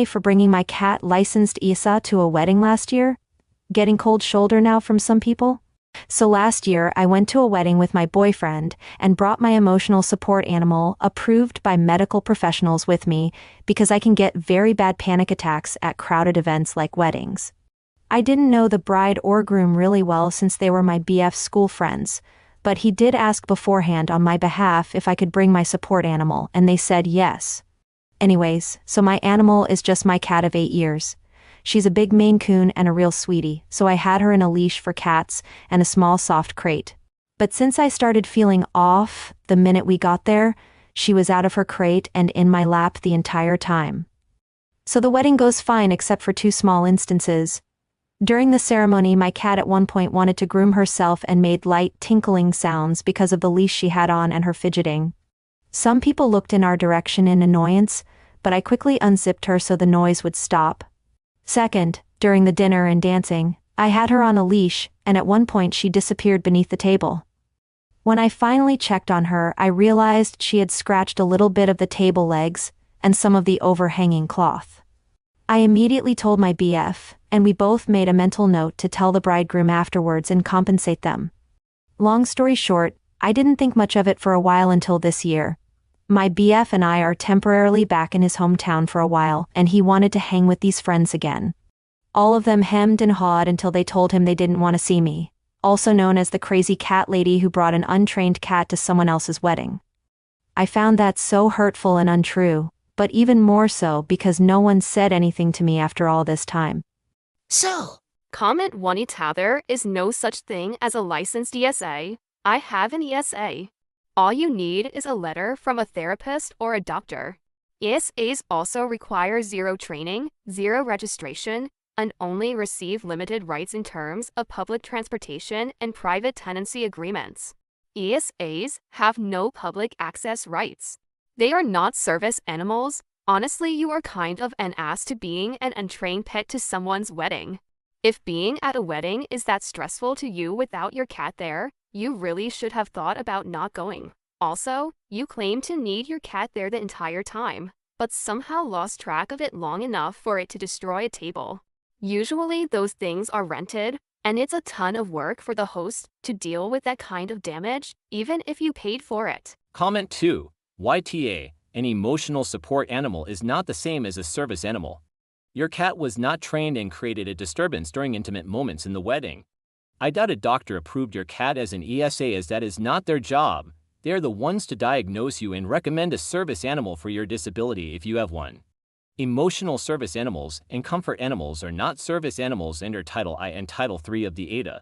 for bringing my cat licensed ESA to a wedding last year. Getting cold shoulder now from some people. So last year I went to a wedding with my boyfriend and brought my emotional support animal approved by medical professionals with me because I can get very bad panic attacks at crowded events like weddings. I didn't know the bride or groom really well since they were my BF school friends, but he did ask beforehand on my behalf if I could bring my support animal and they said yes. Anyways, so my animal is just my cat of 8 years. She's a big Maine Coon and a real sweetie, so I had her in a leash for cats and a small soft crate. But since I started feeling off the minute we got there, she was out of her crate and in my lap the entire time. So the wedding goes fine except for 2 small instances. During the ceremony, my cat at one point wanted to groom herself and made light tinkling sounds because of the leash she had on and her fidgeting. Some people looked in our direction in annoyance, but I quickly unzipped her so the noise would stop. Second, during the dinner and dancing, I had her on a leash, and at one point she disappeared beneath the table. When I finally checked on her, I realized she had scratched a little bit of the table legs and some of the overhanging cloth. I immediately told my BF, and we both made a mental note to tell the bridegroom afterwards and compensate them. Long story short, I didn't think much of it for a while until this year. My BF and I are temporarily back in his hometown for a while, and he wanted to hang with these friends again. All of them hemmed and hawed until they told him they didn't want to see me, also known as the crazy cat lady who brought an untrained cat to someone else's wedding. I found that so hurtful and untrue, but even more so because no one said anything to me after all this time. So, comment 1 there is no such thing as a licensed ESA. I have an ESA. All you need is a letter from a therapist or a doctor. ESAs also require 0 training, 0 registration, and only receive limited rights in terms of public transportation and private tenancy agreements. ESAs have no public access rights. They are not service animals. Honestly, you are kind of an ass to being an untrained pet to someone's wedding. If being at a wedding is that stressful to you without your cat there, you really should have thought about not going. Also, you claim to need your cat there the entire time, but somehow lost track of it long enough for it to destroy a table. Usually those things are rented, and it's a ton of work for the host to deal with that kind of damage, even if you paid for it. Comment 2. YTA, an emotional support animal is not the same as a service animal. Your cat was not trained and created a disturbance during intimate moments in the wedding. I doubt a doctor approved your cat as an ESA as that is not their job. They are the ones to diagnose you and recommend a service animal for your disability if you have one. Emotional service animals and comfort animals are not service animals under Title I and Title III of the AITA.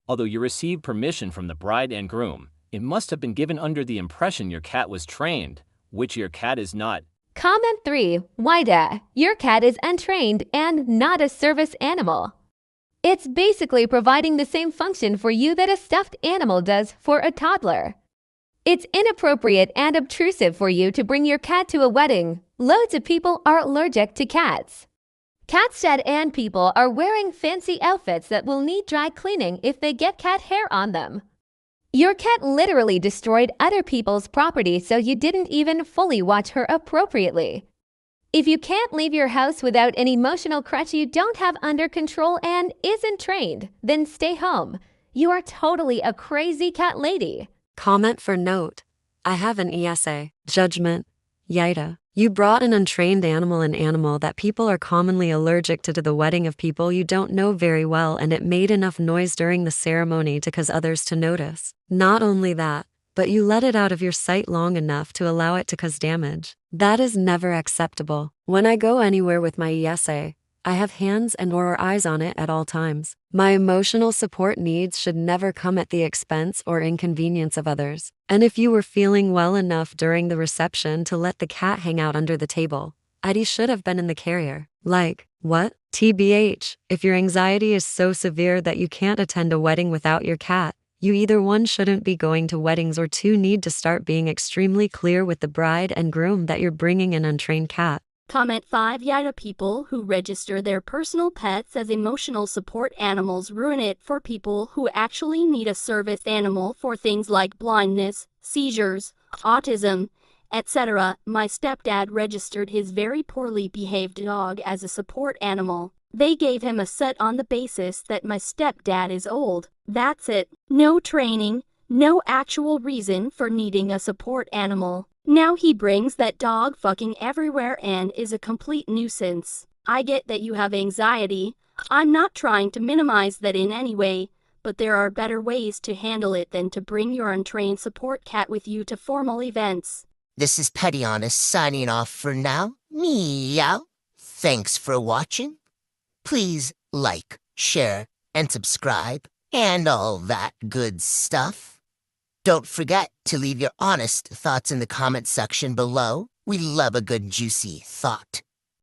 Although you received permission from the bride and groom, it must have been given under the impression your cat was trained, which your cat is not. Comment 3. AITA, your cat is untrained and not a service animal. It's basically providing the same function for you that a stuffed animal does for a toddler. It's inappropriate and obtrusive for you to bring your cat to a wedding. Loads of people are allergic to cats. Cat shed and people are wearing fancy outfits that will need dry cleaning if they get cat hair on them. Your cat literally destroyed other people's property, so you didn't even fully watch her appropriately. If you can't leave your house without an emotional crutch you don't have under control and isn't trained, then stay home. You are totally a crazy cat lady. Comment for note. I have an ESA. Judgment. AITA. You brought an untrained animal, an animal that people are commonly allergic to the wedding of people you don't know very well, and it made enough noise during the ceremony to cause others to notice. Not only that, but you let it out of your sight long enough to allow it to cause damage. That is never acceptable. When I go anywhere with my ESA, I have hands and or eyes on it at all times. My emotional support needs should never come at the expense or inconvenience of others. And if you were feeling well enough during the reception to let the cat hang out under the table, Eddie should have been in the carrier. Like, what? TBH, if your anxiety is so severe that you can't attend a wedding without your cat, you either 1 shouldn't be going to weddings or 2 need to start being extremely clear with the bride and groom that you're bringing an untrained cat. Comment 5. AITA people who register their personal pets as emotional support animals ruin it for people who actually need a service animal for things like blindness, seizures, autism, etc. My stepdad registered his very poorly behaved dog as a support animal. They gave him a set on the basis that my stepdad is old. That's it. No training, no actual reason for needing a support animal. Now he brings that dog fucking everywhere and is a complete nuisance. I get that you have anxiety. I'm not trying to minimize that in any way, but there are better ways to handle it than to bring your untrained support cat with you to formal events. This is Petty Honest signing off for now. Meow. Thanks for watching. Please like, share, and subscribe, and all that good stuff. Don't forget to leave your honest thoughts in the comment section below. We love a good juicy thought.